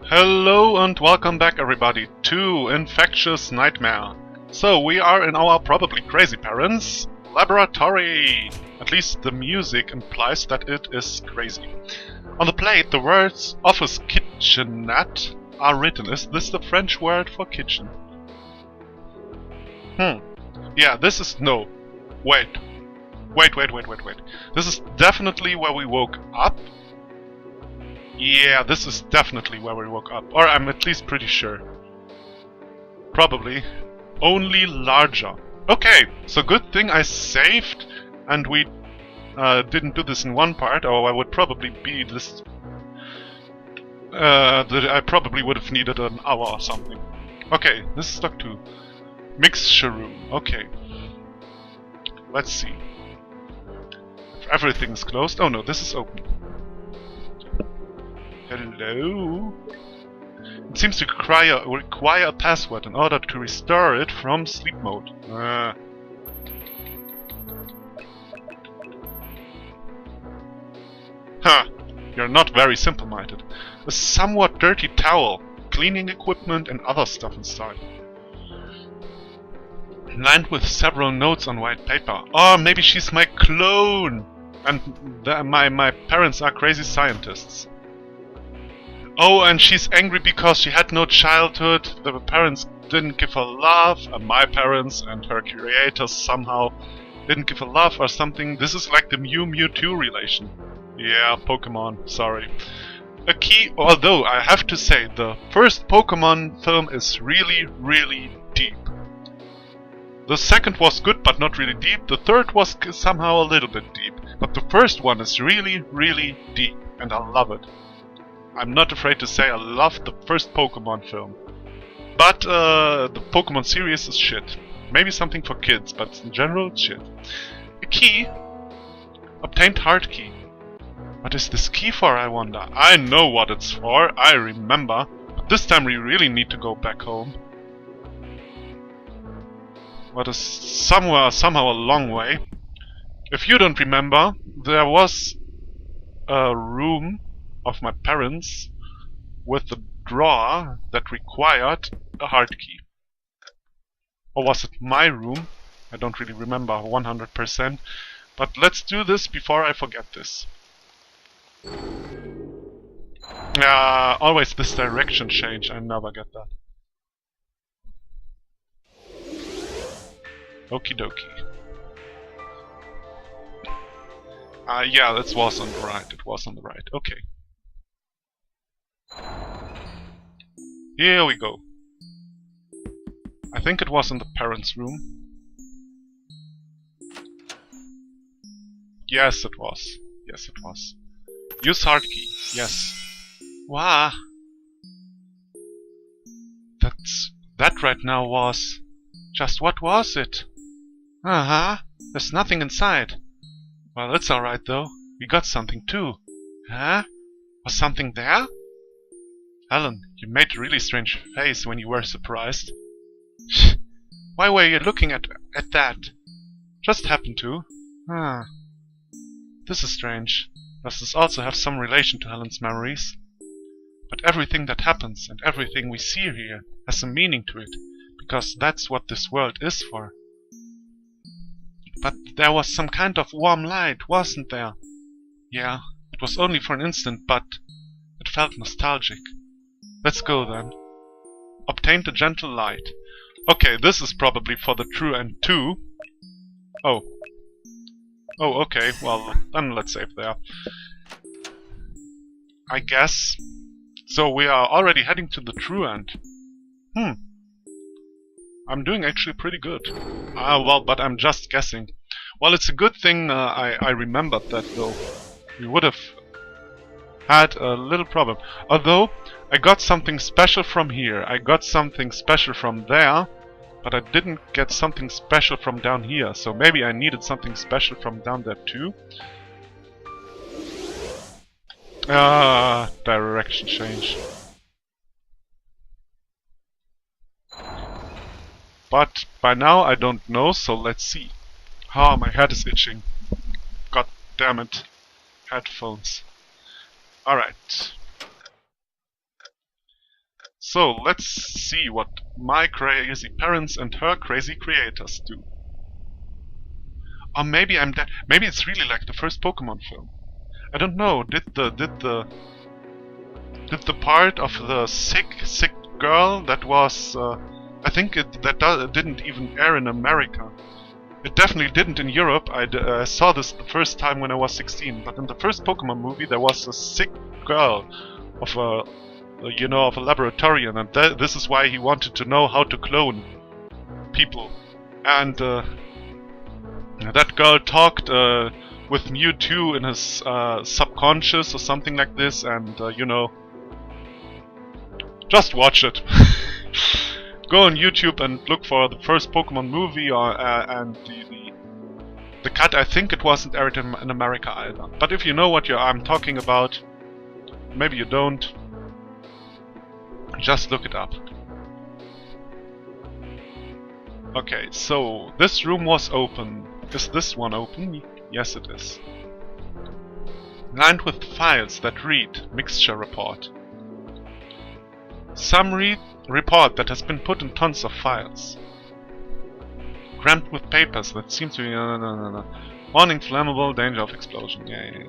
Hello and welcome back everybody to Infectious Nightmare. So we are in our probably crazy parents' laboratory. At least the music implies that it is crazy. On the plate the words office kitchenette are written. Is this the French word for kitchen? Yeah, this is no. Wait. This is definitely where we woke up. Yeah, this is definitely where we woke up. Or I'm at least pretty sure. Probably. Only larger. Okay, so good thing I saved and we didn't do this in one part, or I would probably be this... I probably would have needed an hour or something. Okay, this is stuck to mixture room. Okay. Let's see. If everything is closed... Oh no, this is open. Hello? It seems to require a password in order to restore it from sleep mode. You're not very simple-minded. A somewhat dirty towel, cleaning equipment and other stuff inside. Lined with several notes on white paper. Oh, maybe she's my clone! And my parents are crazy scientists. Oh, and she's angry because she had no childhood, the parents didn't give her love, and my parents and her creators somehow didn't give her love or something. This is like the Mew-Mewtwo relation. Yeah, Pokemon, sorry. A key, although I have to say, the first Pokemon film is really, really deep. The second was good but not really deep, the third was somehow a little bit deep, but the first one is really, really deep, and I love it. I'm not afraid to say I love the first Pokemon film. But the Pokemon series is shit. Maybe something for kids, but in general, it's shit. A key. Obtained heart key. What is this key for, I wonder? I know what it's for, I remember. But this time we really need to go back home. What is somehow a long way. If you don't remember, there was a room of my parents with a drawer that required a hard key. Or was it my room? I don't really remember 100%. But let's do this before I forget this. Always this direction change, I never get that. Okie dokie. Yeah, that was on the right. It was on the right. Okay. Here we go. I think it was in the parents' room. Yes, it was. Yes, it was. Use hard key. Yes. Wow. That right now was... Just what was it? There's nothing inside. Well, it's alright though. We got something too. Huh? Was something there? Helen, you made a really strange face when you were surprised. Why were you looking at that? Just happened to. This is strange. Does this also have some relation to Helen's memories? But everything that happens and everything we see here has a meaning to it, because that's what this world is for. But there was some kind of warm light, wasn't there? Yeah, it was only for an instant, but it felt nostalgic. Let's go then. Obtained a gentle light. Okay, this is probably for the true end too. Oh. Oh, okay, well, then let's save there. I guess. So we are already heading to the true end. I'm doing actually pretty good. Well, but I'm just guessing. Well, it's a good thing I remembered that though. We would have had a little problem. Although, I got something special from here. I got something special from there. But I didn't get something special from down here. So maybe I needed something special from down there too. Direction change. But by now I don't know, so let's see. My head is itching. God damn it. Headphones. Alright. So let's see what my crazy parents and her crazy creators do. Or maybe I'm dead. Maybe it's really like the first Pokemon film. I don't know. Did the part of the sick girl that was I think that didn't even air in America. It definitely didn't in Europe. I saw this the first time when I was 16. But in the first Pokemon movie, there was a sick girl of a of a laboratorian, and this is why he wanted to know how to clone people. And that girl talked with Mewtwo in his subconscious or something like this, and just watch it. Go on YouTube and look for the first Pokemon movie, and the cut. I think it wasn't aired in America either. But if you know what I'm talking about, maybe you don't. Just look it up. Okay, so this room was open. Is this one open? Yes, it is. Lined with files that read Mixture Report. Summary report that has been put in tons of files. Crammed with papers that seem to be... Warning, flammable, danger of explosion. Yeah.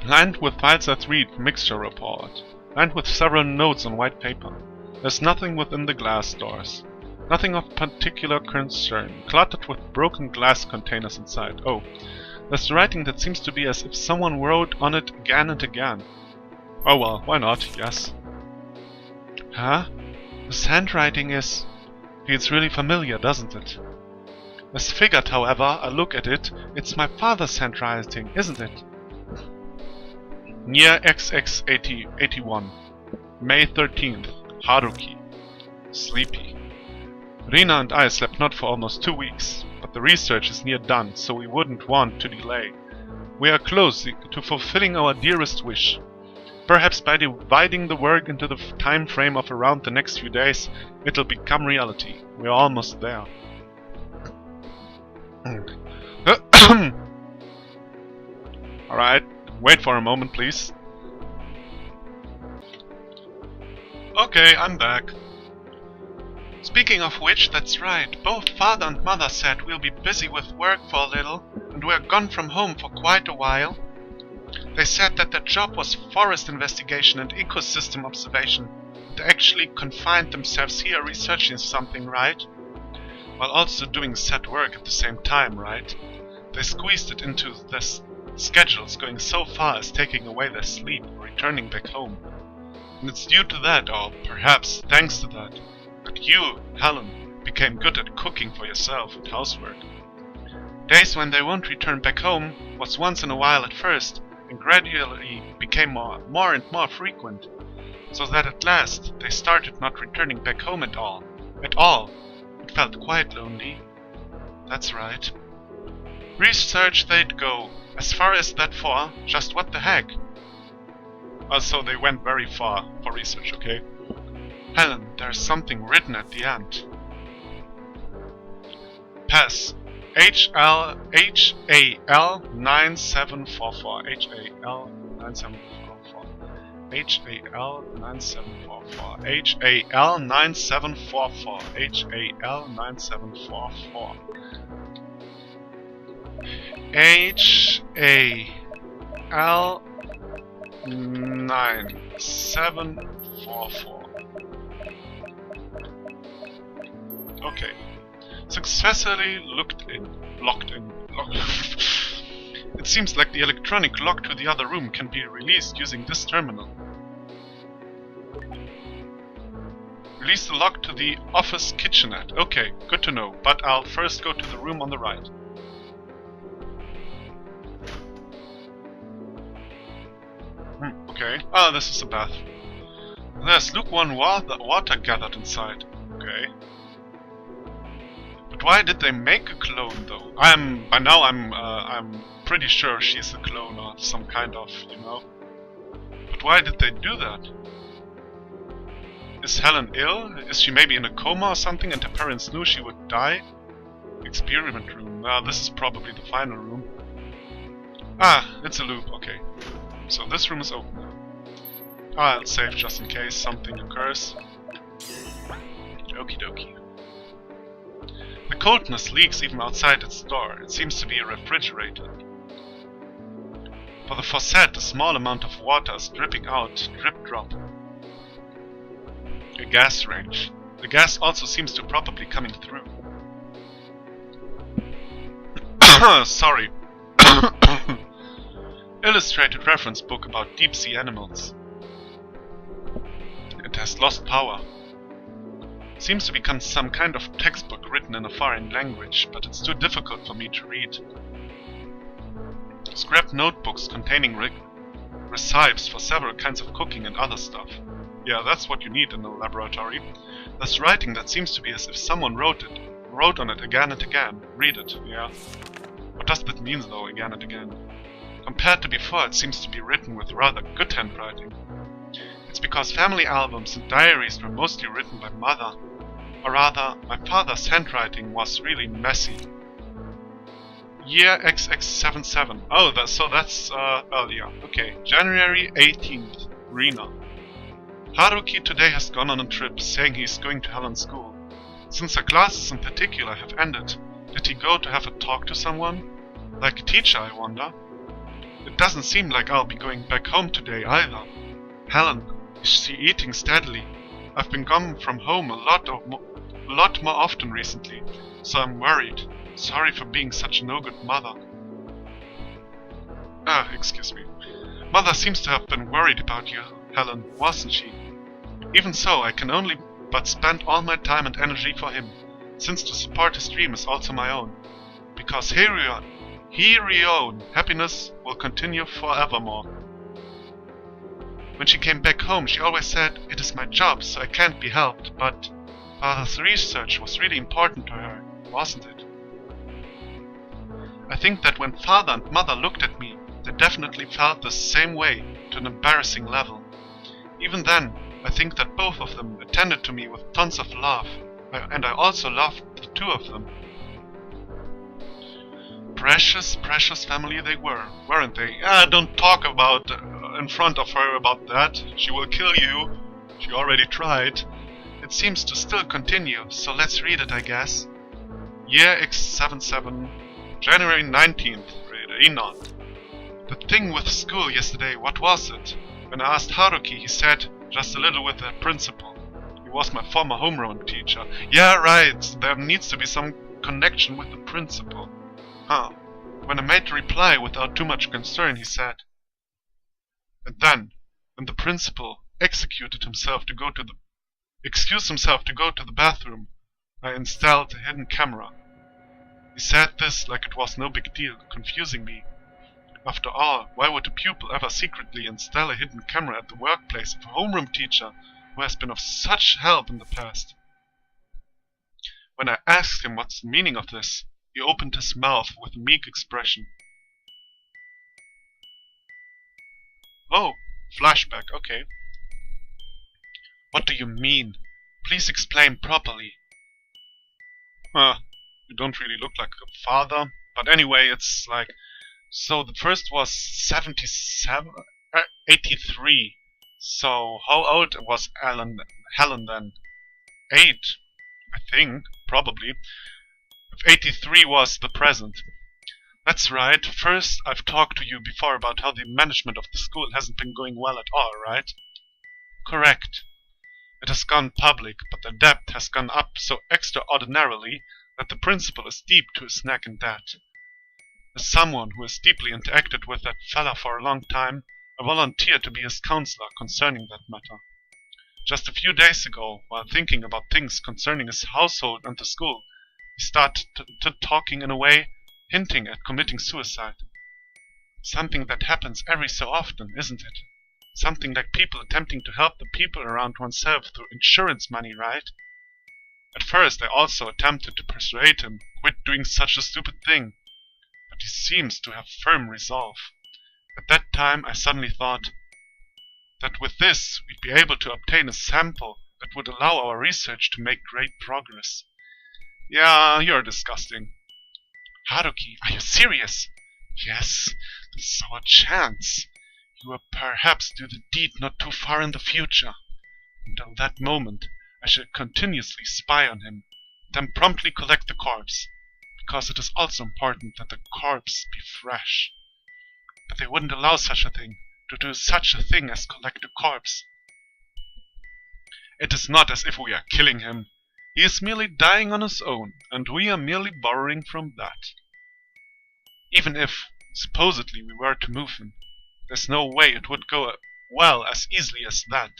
Lined with files that read Mixture Report. Lined with several notes on white paper. There's nothing within the glass doors. Nothing of particular concern. Cluttered with broken glass containers inside. Oh. There's writing that seems to be as if someone wrote on it again and again. Oh well, why not? Yes. Huh? This handwriting is... Feels really familiar, doesn't it? As figured, however, I look at it, it's my father's handwriting, isn't it? Near XX81. May 13th. Haruki. Sleepy. Rina and I slept not for almost 2 weeks, but the research is near done, so we wouldn't want to delay. We are close to fulfilling our dearest wish. Perhaps by dividing the work into the time frame of around the next few days, it'll become reality. We're almost there. Alright, wait for a moment, please. Okay, I'm back. Speaking of which, that's right. Both father and mother said we'll be busy with work for a little, and we're gone from home for quite a while. They said that their job was forest investigation and ecosystem observation. They actually confined themselves here researching something, right? While also doing set work at the same time, right? They squeezed it into their schedules, going so far as taking away their sleep, returning back home. And it's due to that, or perhaps thanks to that, that you, Helen, became good at cooking for yourself and housework. Days when they won't return back home was once in a while at first, and gradually became more and more frequent, so that at last they started not returning back home at all. It felt quite lonely. That's right. Research they'd go, as far as that far, just what the heck. Also, they went very far for research, okay? Helen, there's something written at the end. Pass. HAL 9744. HAL 9744. HAL 9744. HAL 9744. HAL 9744. HAL 9744. Okay. Successfully locked in. It seems like the electronic lock to the other room can be released using this terminal. Release the lock to the office kitchenette. Okay, good to know, but I'll first go to the room on the right. Okay. Ah, this is a bath. There's lukewarm water gathered inside. Okay. But why did they make a clone, though? By now I'm pretty sure she's a clone or some kind of, But why did they do that? Is Helen ill? Is she maybe in a coma or something and her parents knew she would die? Experiment room. This is probably the final room. Ah, it's a loop, okay. So this room is open now. I'll save just in case something occurs. Okie dokie. The coldness leaks even outside its door. It seems to be refrigerated. For the faucet, a small amount of water is dripping out, drip drop. A gas range. The gas also seems to probably coming through. Sorry. Illustrated reference book about deep sea animals. It has lost power. Seems to become some kind of textbook written in a foreign language, but it's too difficult for me to read. Scrap notebooks containing recipes for several kinds of cooking and other stuff. Yeah, that's what you need in a laboratory. There's writing that seems to be as if someone wrote on it again and again. Read it, yeah. What does that mean though, again and again? Compared to before, it seems to be written with rather good handwriting. It's because family albums and diaries were mostly written by mother. Or rather, my father's handwriting was really messy. Year XX77. Oh, so that's earlier. Okay, January 18th, Rena. Haruki today has gone on a trip, saying he's going to Helen's school. Since her classes in particular have ended, did he go to have a talk to someone? Like a teacher, I wonder? It doesn't seem like I'll be going back home today either. Helen, is she eating steadily? I've been gone from home a lot more often recently, so I'm worried. Sorry for being such a no-good mother. Excuse me. Mother seems to have been worried about you, Helen, wasn't she? Even so, I can only but spend all my time and energy for him, since to support his dream is also my own. Because Hirion, happiness will continue forevermore. When she came back home, she always said, "It is my job, so I can't be helped," but Father's research was really important to her, wasn't it? I think that when Father and Mother looked at me, they definitely felt the same way, to an embarrassing level. Even then, I think that both of them attended to me with tons of love, and I also loved the two of them. Precious, precious family they were, weren't they? Don't talk about in front of her about that. She will kill you. She already tried. It seems to still continue, so let's read it, I guess. Year X77, January 19th, Rena. The thing with school yesterday, what was it? When I asked Haruki, he said, just a little with the principal. He was my former homeroom teacher. Yeah, right, there needs to be some connection with the principal. Huh. When I made the reply without too much concern, he said, and then, when the principal excused himself to go to the bathroom, I installed a hidden camera. He said this like it was no big deal, confusing me. After all, why would a pupil ever secretly install a hidden camera at the workplace of a homeroom teacher who has been of such help in the past? When I asked him what's the meaning of this, he opened his mouth with a meek expression. Oh, flashback, okay. What do you mean? Please explain properly. You don't really look like a father, but anyway, it's like... So the first was 83. So how old was Helen then? 8, I think, probably. If 83 was the present. That's right. First, I've talked to you before about how the management of the school hasn't been going well at all, right? Correct. It has gone public, but the debt has gone up so extraordinarily that the principal is deep to his neck in debt. As someone who has deeply interacted with that fella for a long time, I volunteered to be his counselor concerning that matter. Just a few days ago, while thinking about things concerning his household and the school, he started talking in a way, hinting at committing suicide. Something that happens every so often, isn't it? Something like people attempting to help the people around oneself through insurance money, right? At first I also attempted to persuade him, quit doing such a stupid thing. But he seems to have firm resolve. At that time I suddenly thought that with this we'd be able to obtain a sample that would allow our research to make great progress. Yeah, you're disgusting. Haruki, are you serious? Yes, this is our chance. He will perhaps do the deed not too far in the future. Until that moment, I shall continuously spy on him, then promptly collect the corpse, because it is also important that the corpse be fresh. But they wouldn't allow such a thing, to do such a thing as collect a corpse. It is not as if we are killing him. He is merely dying on his own, and we are merely borrowing from that. Even if, supposedly, we were to move him, there's no way it would go well as easily as that.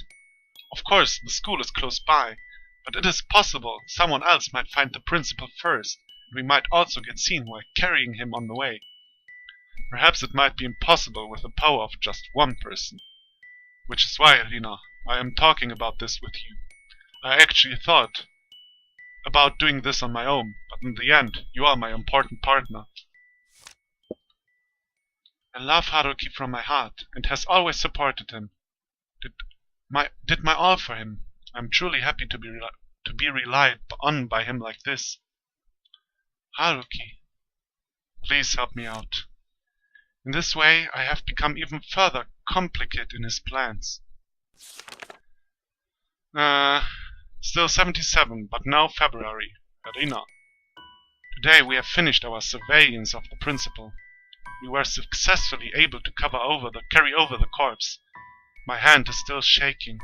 Of course, the school is close by, but it is possible someone else might find the principal first, and we might also get seen while carrying him on the way. Perhaps it might be impossible with the power of just one person. Which is why, Lina, I am talking about this with you. I actually thought about doing this on my own, but in the end, you are my important partner. I love Haruki from my heart, and has always supported him. Did my all for him. I'm truly happy to be relied on by him like this. Haruki, please help me out. In this way, I have become even further complicated in his plans. Still 77, but now February. Arena. Today we have finished our surveillance of the principal. We were successfully able to carry over the corpse. My hand is still shaking.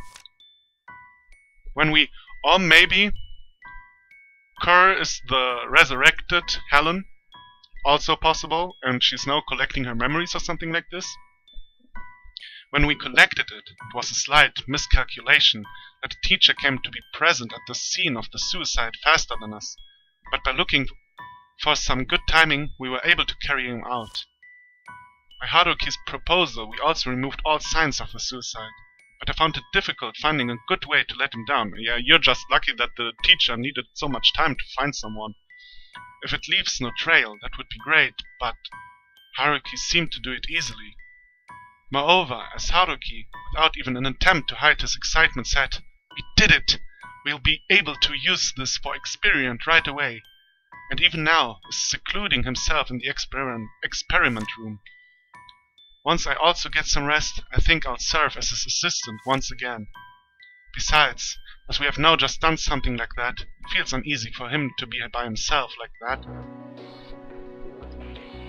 Or maybe Kerr is the resurrected Helen, also possible, and she's now collecting her memories or something like this. When we collected it, it was a slight miscalculation that the teacher came to be present at the scene of the suicide faster than us, but by looking for some good timing, we were able to carry him out. By Haruki's proposal, we also removed all signs of the suicide, but I found it difficult finding a good way to let him down. Yeah, you're just lucky that the teacher needed so much time to find someone. If it leaves no trail, that would be great, but Haruki seemed to do it easily. Moreover, as Haruki, without even an attempt to hide his excitement, said, "We did it! We'll be able to use this for experiment right away," and even now is secluding himself in the experiment room. Once I also get some rest, I think I'll serve as his assistant once again. Besides, as we have now just done something like that, it feels uneasy for him to be by himself like that.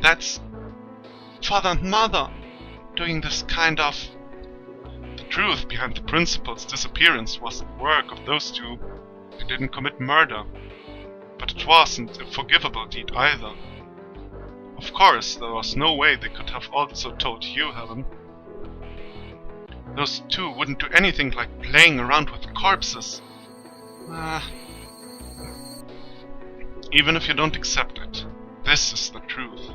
That's father and mother doing this kind of... The truth behind the principal's disappearance was the work of those two. They didn't commit murder. But it wasn't a forgivable deed either. Of course, there was no way they could have also told you, Helen. Those two wouldn't do anything like playing around with corpses. Even if you don't accept it, this is the truth.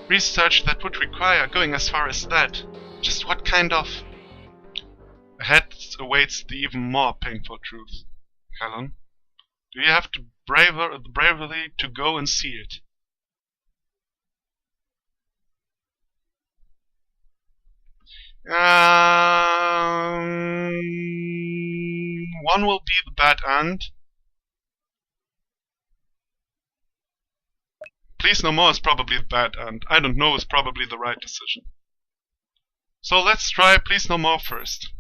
Research that would require going as far as that. Just what kind of... Ahead awaits the even more painful truth. Helen, do you have the bravery to go and see it? One will be the bad end. Please no more is probably the bad end. I don't know is probably the right decision. So let's try please no more first.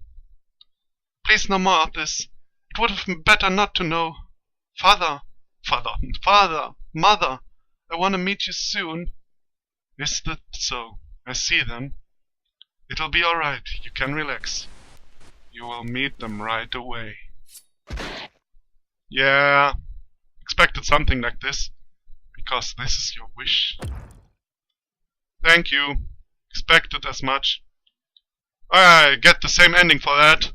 Please no more of this. It would have been better not to know. Father, mother, I want to meet you soon. Is that so? I see them. It'll be alright, you can relax. You will meet them right away. Yeah, expected something like this, because this is your wish. Thank you, expected as much. I get the same ending for that.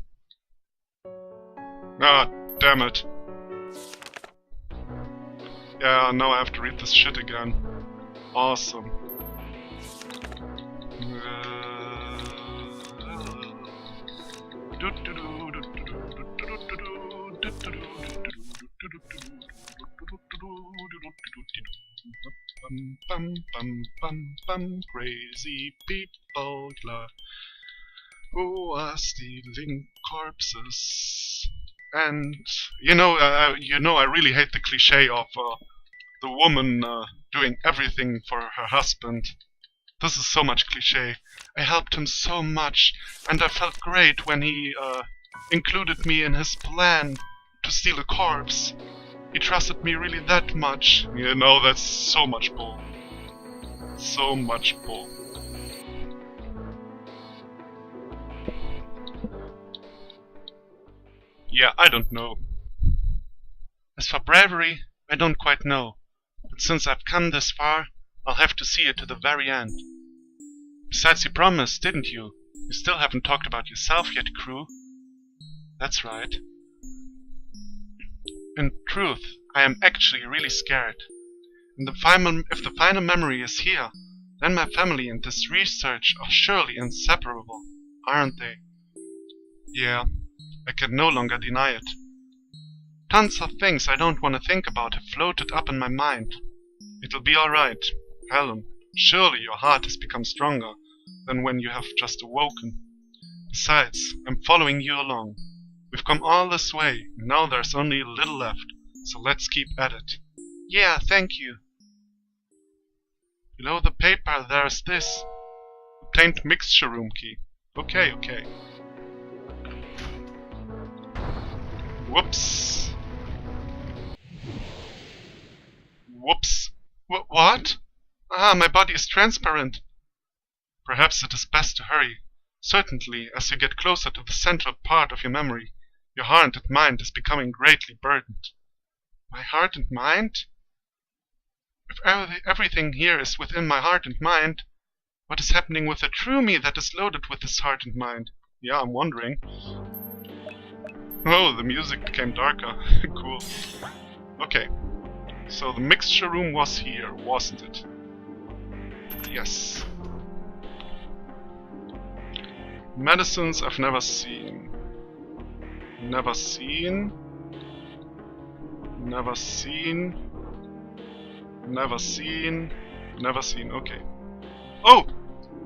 Ah, damn it. Yeah, now I have to read this shit again. Awesome. Crazy people who are stealing corpses. And you know, I really hate the cliche of the woman doing everything for her husband. This is so much cliché. I helped him so much, and I felt great when he included me in his plan to steal a corpse. He trusted me really that much. You know, that's so much bull. So much bull. Yeah, I don't know. As for bravery, I don't quite know. But since I've come this far, I'll have to see it to the very end. Besides, you promised, didn't you? You still haven't talked about yourself yet, crew. That's right. In truth, I am actually really scared. And if the final memory is here, then my family and this research are surely inseparable, aren't they? Yeah, I can no longer deny it. Tons of things I don't want to think about have floated up in my mind. It'll be alright, Helen. Surely your heart has become stronger than when you have just awoken. Besides, I'm following you along. We've come all this way, and now there's only a little left, so let's keep at it. Yeah, thank you. Below the paper there's this. Obtained mixture room key. Okay. Whoops. What? Ah, my body is transparent. Perhaps it is best to hurry. Certainly, as you get closer to the central part of your memory, your heart and mind is becoming greatly burdened. My heart and mind? If everything here is within my heart and mind, what is happening with the true me that is loaded with this heart and mind? Yeah, I'm wondering. Oh, the music became darker. Cool. Okay. So the mixture room was here, wasn't it? Yes. Medicines I've never seen. Never seen. Okay. Oh!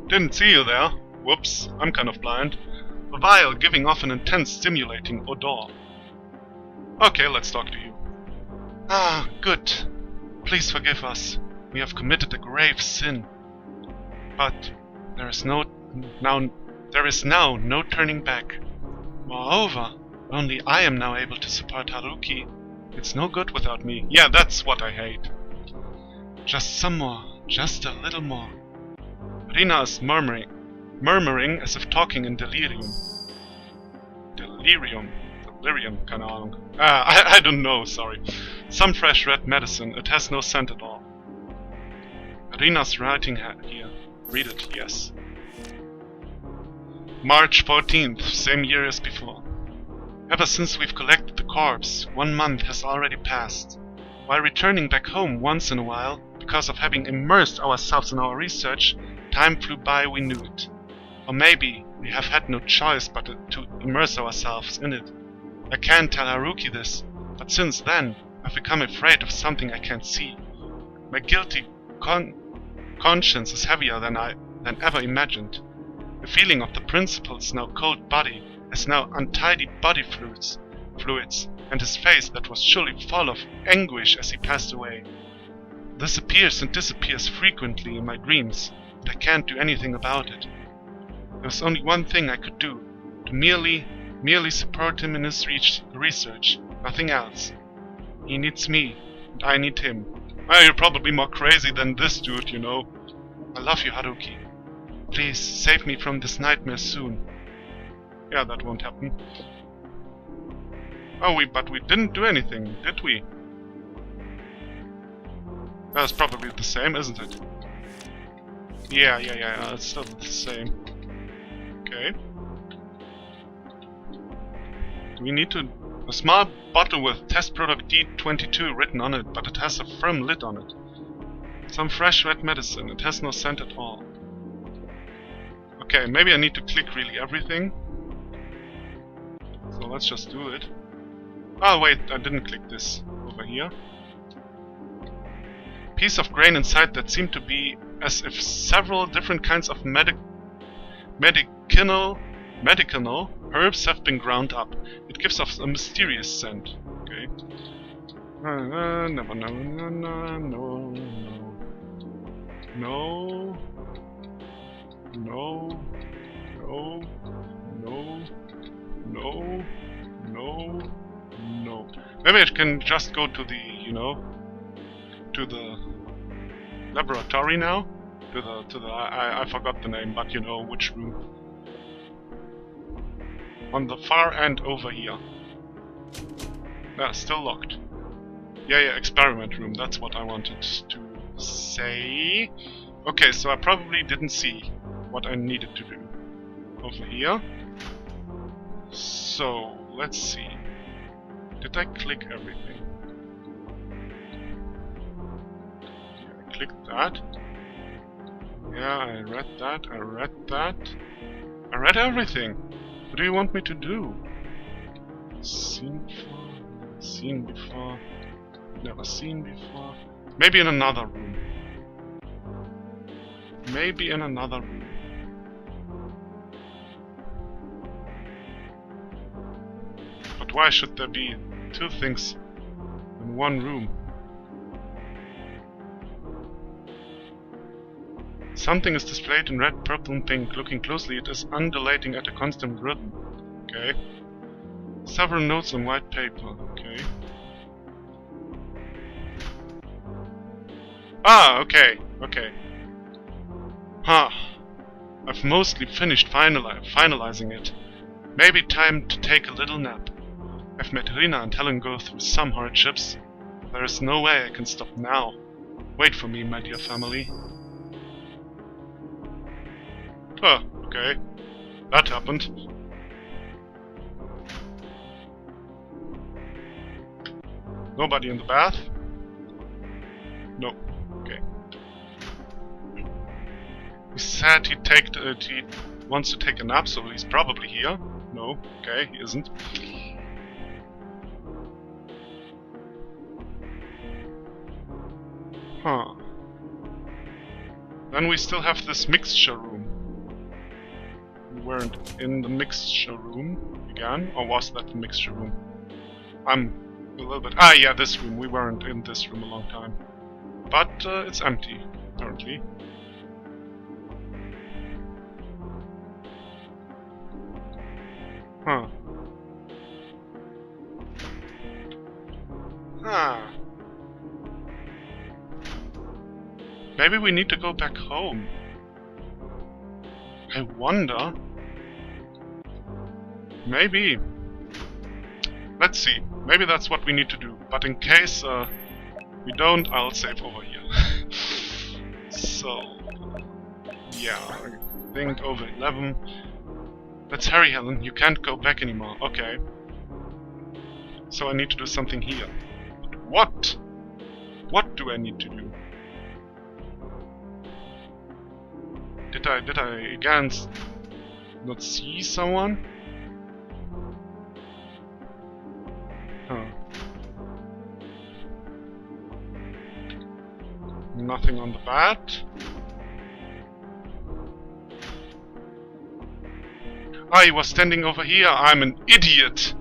Didn't see you there. Whoops, I'm kind of blind. A vial giving off an intense stimulating odor. Okay, let's talk to you. Ah, good. Please forgive us. We have committed a grave sin. But there is now no turning back. Moreover, only I am now able to support Haruki. It's no good without me. Yeah, that's what I hate. Just some more. Just a little more. Rina is murmuring as if talking in delirium. Delirium, keine Ahnung. I don't know, sorry. Some fresh red medicine, it has no scent at all. Rina's writing here. Read it, yes. March 14th, same year as before. Ever since we've collected the corpse, 1 month has already passed. While returning back home once in a while, because of having immersed ourselves in our research, time flew by, we knew it. Or maybe we have had no choice but to immerse ourselves in it. I can't tell Haruki this, but since then, I've become afraid of something I can't see. My guilty conscience is heavier than ever imagined. The feeling of the principal's now cold body has now untidy body fluids, and his face that was surely full of anguish as he passed away. This appears and disappears frequently in my dreams, but I can't do anything about it. There was only one thing I could do, to merely support him in his research, nothing else. He needs me, and I need him. Well, you're probably more crazy than this dude, you know. I love you, Haruki. Please, save me from this nightmare soon. Yeah, that won't happen. Oh, but we didn't do anything, did we? That's probably the same, isn't it? Yeah, it's still the same. Okay. Do we need to... A small bottle with test product D22 written on it, but it has a firm lid on it. Some fresh red medicine, it has no scent at all. Okay, maybe I need to click really everything. So let's just do it. Oh wait, I didn't click this over here. Piece of grain inside that seemed to be as if several different kinds of medicinal herbs have been ground up. It gives off a mysterious scent. Okay. No. No. No. No. No. No. No. Maybe I can just go to the, you know, to the laboratory now? I forgot the name, but you know which room. On the far end over here. Ah, still locked. Yeah, experiment room, that's what I wanted to say. Okay, so I probably didn't see what I needed to do. Over here. So, let's see. Did I click everything? Yeah, I clicked that. Yeah, I read that, I read that. I read everything! What do you want me to do? Seen before, never seen before. Maybe in another room. Maybe in another room. But why should there be two things in one room? Something is displayed in red, purple and pink. Looking closely, it is undulating at a constant rhythm. Okay. Several notes on white paper. Okay. Ah, okay. Okay. Huh. I've mostly finished finalizing it. Maybe time to take a little nap. I've met Rina and Helen go through some hardships. There is no way I can stop now. Wait for me, my dear family. Oh, okay. That happened. Nobody in the bath? No. Okay. He said he wants to take a nap, so he's probably here. No. Okay, he isn't. Huh. Then we still have this mixture room. We weren't in the mixture room again, or was that the mixture room? I'm a little bit... Ah, yeah, this room. We weren't in this room a long time. But it's empty, apparently. Huh. Ah. Maybe we need to go back home. I wonder. Maybe. Let's see. Maybe that's what we need to do. But in case we don't, I'll save over here. So, yeah, I think over 11. Let's hurry, Helen. You can't go back anymore. Okay. So I need to do something here. But what? What do I need to do? Did I again not see someone? Huh. Nothing on the bat. Ah, he was standing over here. I'm an idiot.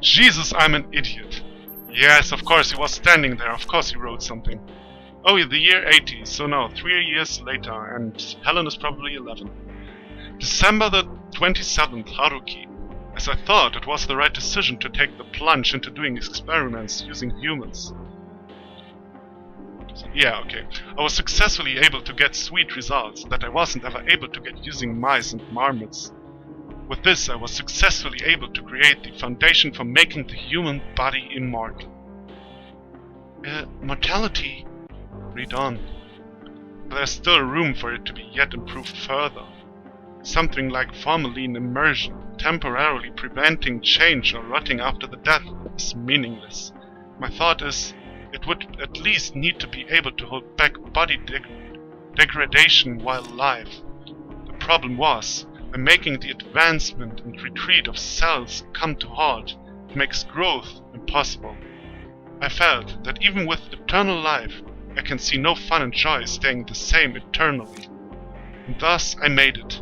Jesus, I'm an idiot. Yes, of course, he was standing there. Of course he wrote something. Oh, the year 80, so now 3 years later, and Helen is probably 11. December the 27th, Haruki. As I thought, it was the right decision to take the plunge into doing experiments using humans. Yeah, okay. I was successfully able to get sweet results that I wasn't ever able to get using mice and marmots. With this, I was successfully able to create the foundation for making the human body immortal. Mortality? Read on. But there's still room for it to be yet improved further. Something like formalin immersion, temporarily preventing change or rotting after the death, is meaningless. My thought is, it would at least need to be able to hold back body degradation while alive. The problem was, by making the advancement and retreat of cells come to halt, it makes growth impossible. I felt that even with eternal life, I can see no fun and joy staying the same eternally. And thus I made it.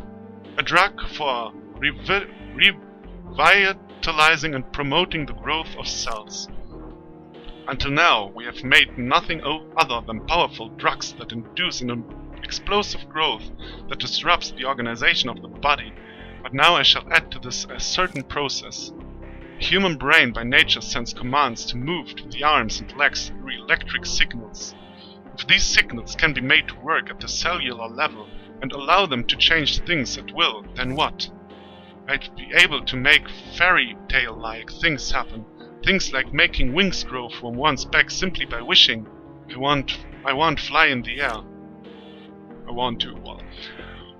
A drug for revitalizing and promoting the growth of cells. Until now, we have made nothing other than powerful drugs that induce an explosive growth that disrupts the organization of the body, but now I shall add to this a certain process. The human brain by nature sends commands to move to the arms and legs through electric signals. If these signals can be made to work at the cellular level and allow them to change things at will, then what? I'd be able to make fairy tale-like things happen. Things like making wings grow from one's back simply by wishing. I want fly in the air. I want to, well.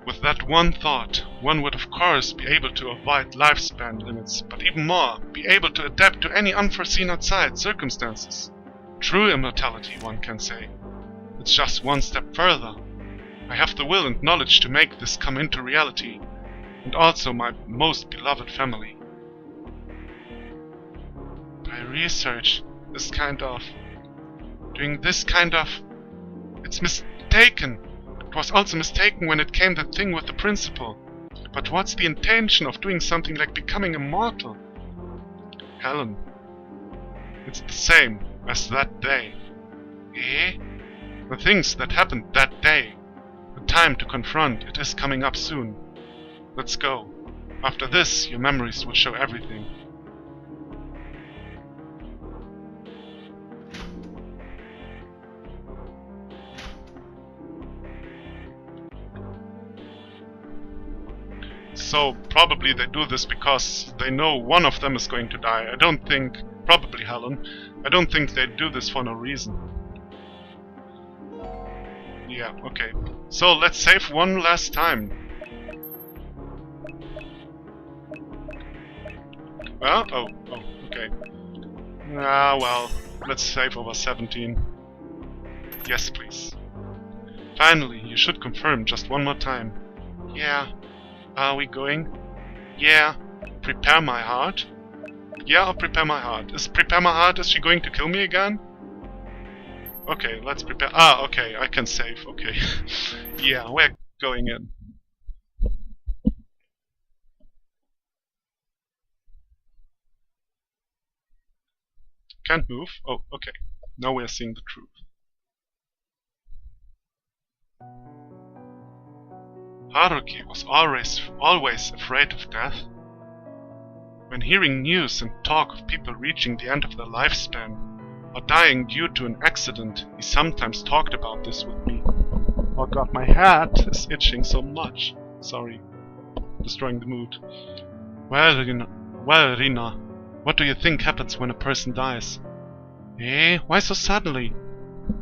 With that one thought, one would of course be able to avoid lifespan limits, but even more, be able to adapt to any unforeseen outside circumstances. True immortality, one can say. It's just one step further. I have the will and knowledge to make this come into reality, and also my most beloved family. By research, doing this kind of, it's mistaken. It was also mistaken when it came that thing with the principle. But what's the intention of doing something like becoming immortal? Helen, it's the same as that day. Eh? The things that happened that day. The time to confront, it is coming up soon. Let's go. After this, your memories will show everything. So, probably they do this because they know one of them is going to die. Probably Helen, I don't think they do this for no reason. Yeah, okay. So, let's save one last time. Oh, okay. Well, let's save over 17. Yes, please. Finally, you should confirm just one more time. Yeah. Are we going? Yeah. Prepare my heart? Yeah, or prepare my heart. Is prepare my heart, is she going to kill me again? Okay, let's prepare. Okay, I can save, okay. Yeah, we're going in. Can't move? Oh, okay. Now we're seeing the truth. Haruki was always afraid of death. When hearing news and talk of people reaching the end of their lifespan, or dying due to an accident, he sometimes talked about this with me. Oh god, my head is itching so much. Sorry, destroying the mood. Well, Rina, what do you think happens when a person dies? Eh, why so suddenly?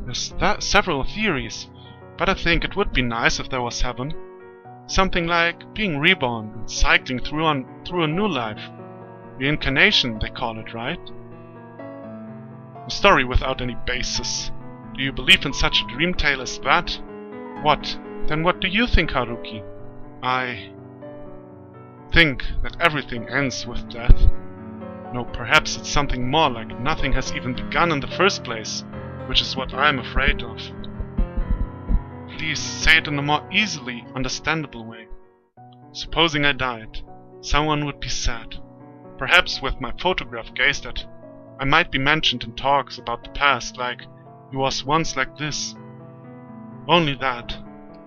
There's several theories, but I think it would be nice if there was heaven. Something like being reborn and cycling through a new life. Reincarnation, they call it, right? A story without any basis. Do you believe in such a dream tale as that? What? Then what do you think, Haruki? I think that everything ends with death. No, perhaps it's something more like nothing has even begun in the first place, which is what I'm afraid of. Please say it in a more easily understandable way. Supposing I died, someone would be sad. Perhaps with my photograph gazed at, I might be mentioned in talks about the past, like, he was once like this. Only that,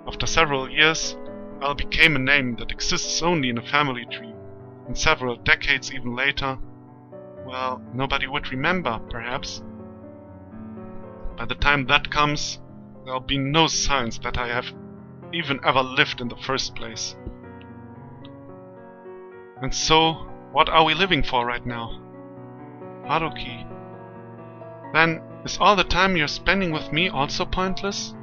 after several years, I became a name that exists only in a family tree, and several decades even later, well, nobody would remember, perhaps. By the time that comes, there'll be no signs that I have even ever lived in the first place. And so, what are we living for right now? Haruki. Then, is all the time you're spending with me also pointless?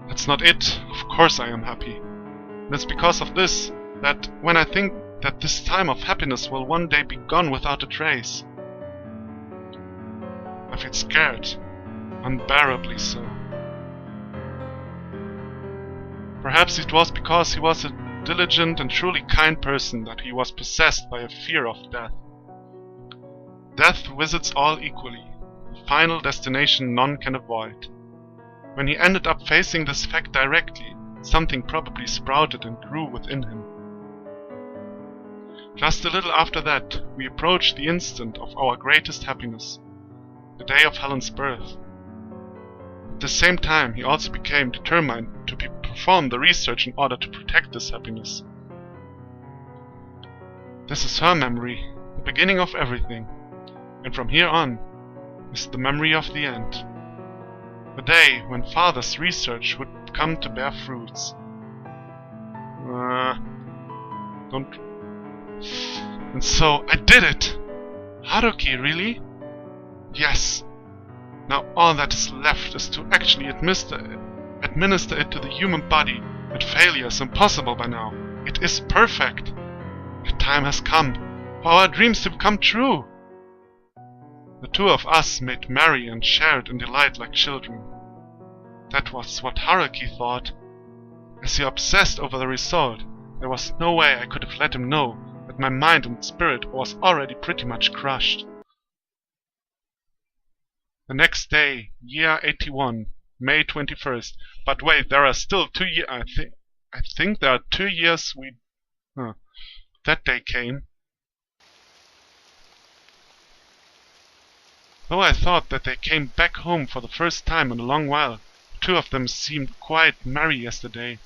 That's not it. Of course I am happy. And it's because of this, that when I think that this time of happiness will one day be gone without a trace, I feel scared. Unbearably so. Perhaps it was because he was a diligent and truly kind person that he was possessed by a fear of death. Death visits all equally, the final destination none can avoid. When he ended up facing this fact directly, something probably sprouted and grew within him. Just a little after that, we approached the instant of our greatest happiness, the day of Helen's birth. At the same time, he also became determined to perform the research in order to protect this happiness. This is her memory, the beginning of everything, and from here on is the memory of the end. The day when Father's research would come to bear fruits. And so I did it! Haruki, really? Yes. Now all that is left is to actually administer it to the human body. But failure is impossible by now. It is perfect. The time has come for our dreams to become true. The two of us made merry and shared in delight like children. That was what Haruki thought. As he obsessed over the result, there was no way I could have let him know that my mind and spirit was already pretty much crushed. The next day, year 81, May 21st. But wait, there are still 2 years. I think there are 2 years that day came. Though I thought that they came back home for the first time in a long while, 2 of them seemed quite merry yesterday.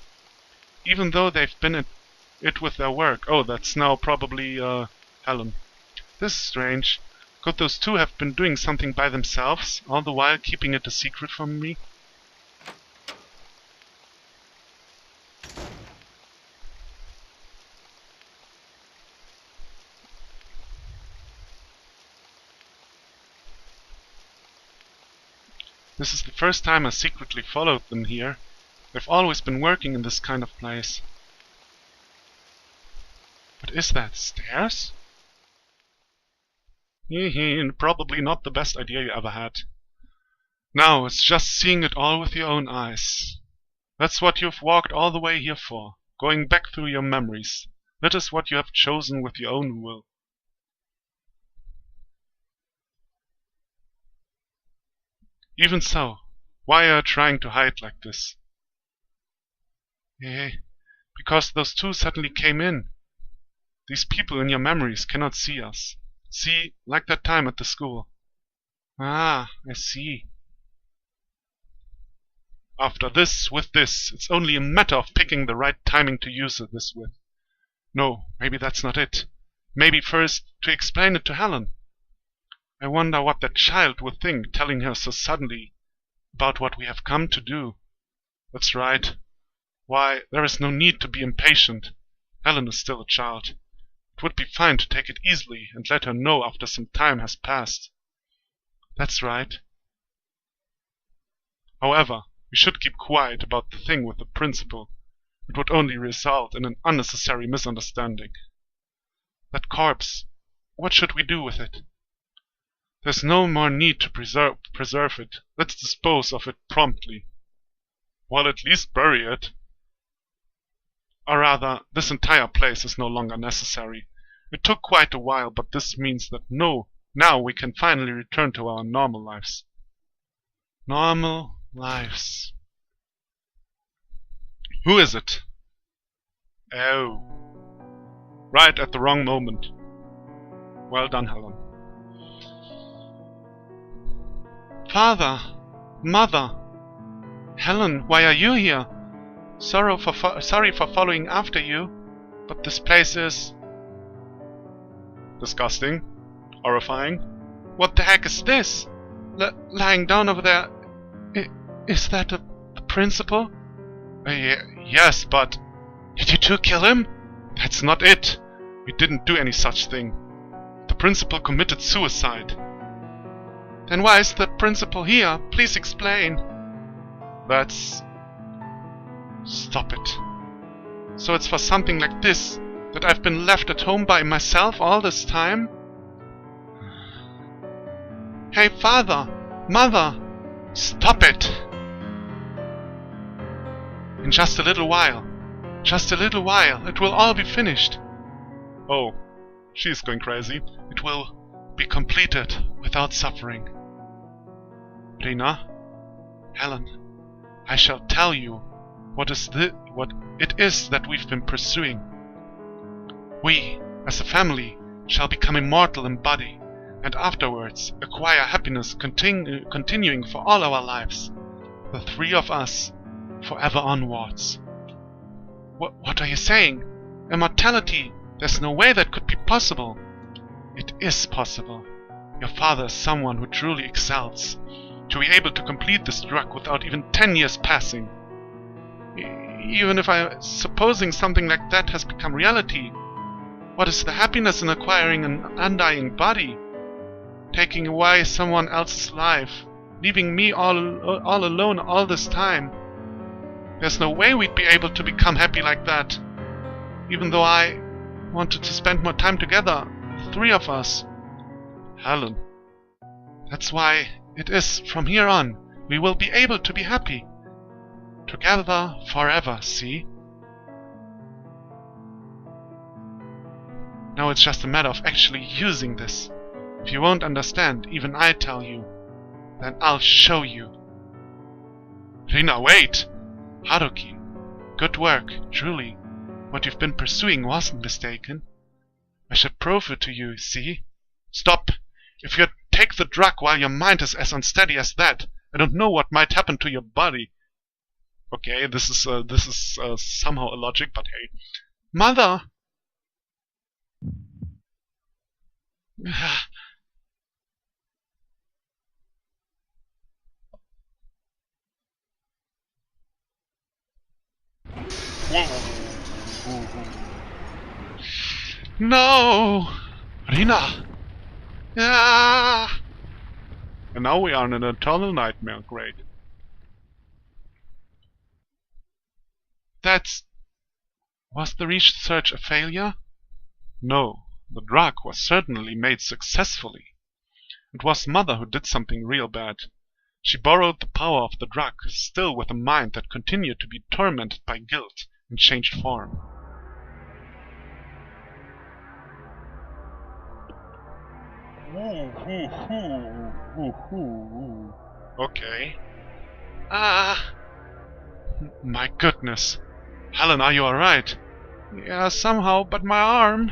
Even though they've been at it with their work. Oh, that's now probably, Helen. This is strange. Could those 2 have been doing something by themselves, all the while keeping it a secret from me? This is the first time I secretly followed them here. They've always been working in this kind of place. But is that stairs? Probably not the best idea you ever had. Now, it's just seeing it all with your own eyes. That's what you've walked all the way here for, going back through your memories. That is what you have chosen with your own will. Even so, why are you trying to hide like this? Because those 2 suddenly came in. These people in your memories cannot see us. See, like that time at the school. Ah, I see. After this, with this, it's only a matter of picking the right timing to use this with. No, maybe that's not it. Maybe first to explain it to Helen. I wonder what that child would think, telling her so suddenly about what we have come to do. That's right. Why, there is no need to be impatient. Helen is still a child. It would be fine to take it easily and let her know after some time has passed. That's right. However, we should keep quiet about the thing with the principal. It would only result in an unnecessary misunderstanding. That corpse, what should we do with it? There's no more need to preserve it. Let's dispose of it promptly. Well, at least bury it. Or rather, this entire place is no longer necessary. It took quite a while, but this means that now we can finally return to our normal lives. Normal lives. Who is it? Oh. Right at the wrong moment. Well done, Helen. Father! Mother! Helen, why are you here? Sorry for following after you, but this place is... disgusting. Horrifying. What the heck is this? Lying down over there... Is that the principal? Yes, but... Did you 2 kill him? That's not it. We didn't do any such thing. The principal committed suicide. Then why is the principal here? Please explain. That's... Stop it. So it's for something like this that I've been left at home by myself all this time? Hey, Father! Mother! Stop it! In just a little while, it will all be finished. Oh, she's going crazy. It will be completed without suffering. Rina, Helen, I shall tell you what it is that we've been pursuing. We, as a family, shall become immortal in body, and afterwards acquire happiness continuing for all our lives. The three of us, forever onwards. What are you saying? Immortality! There's no way that could be possible. It is possible. Your father is someone who truly excels. To be able to complete this drug without even 10 years passing. Even if supposing something like that has become reality, what is the happiness in acquiring an undying body? Taking away someone else's life, leaving me all alone all this time. There's no way we'd be able to become happy like that. Even though I wanted to spend more time together, the three of us. Helen. That's why it is, from here on, we will be able to be happy. Together forever, see? Now it's just a matter of actually using this. If you won't understand, even I tell you, then I'll show you. Rina, wait! Haruki, good work, truly. What you've been pursuing wasn't mistaken. I should prove it to you, see? Stop! If you take the drug while your mind is as unsteady as that, I don't know what might happen to your body. Okay, this is somehow illogic, but hey. Mother! No! Rina! Ah! And now we are in an eternal nightmare, great. Was the research a failure? No, the drug was certainly made successfully. It was Mother who did something real bad. She borrowed the power of the drug, still with a mind that continued to be tormented by guilt, and changed form. Okay. My goodness. Helen, are you alright? Yeah, somehow, but my arm...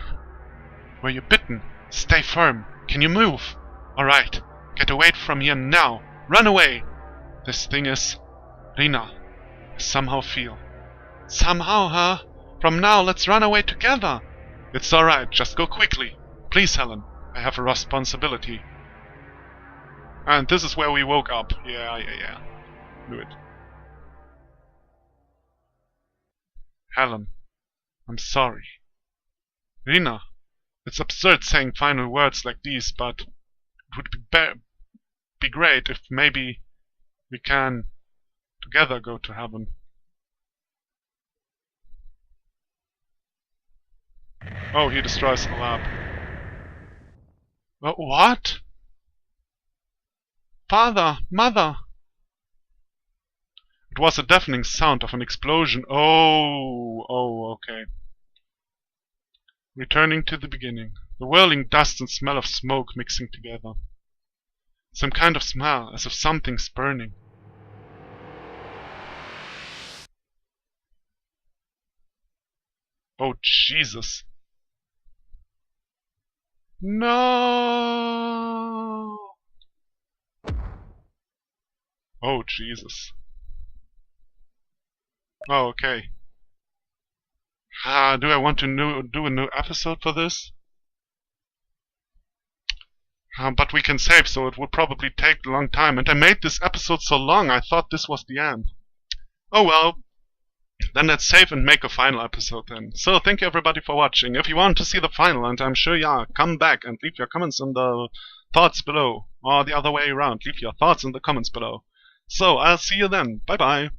Were you bitten? Stay firm. Can you move? Alright. Get away from here now. Run away! This thing is... Rina. I somehow feel... Somehow, huh? From now, let's run away together. It's alright, just go quickly. Please, Helen. I have a responsibility. And this is where we woke up. Yeah. Do it. Helen. I'm sorry. Rina. It's absurd saying final words like these, but it would be great if maybe we can together go to heaven. Oh, he destroys the lab. What? Father! Mother! It was a deafening sound of an explosion. Oh, okay. Returning to the beginning. The whirling dust and smell of smoke mixing together. Some kind of smell, as if something's burning. Oh, Jesus. No! Oh, Jesus. Oh, okay. Do I want to do a new episode for this? But we can save, so it would probably take a long time. And I made this episode so long, I thought this was the end. Oh well. Then let's save and make a final episode then. So thank you everybody for watching. If you want to see the final, and I'm sure you are, come back and leave your comments in the thoughts below. Or the other way around, leave your thoughts in the comments below. So I'll see you then. Bye bye.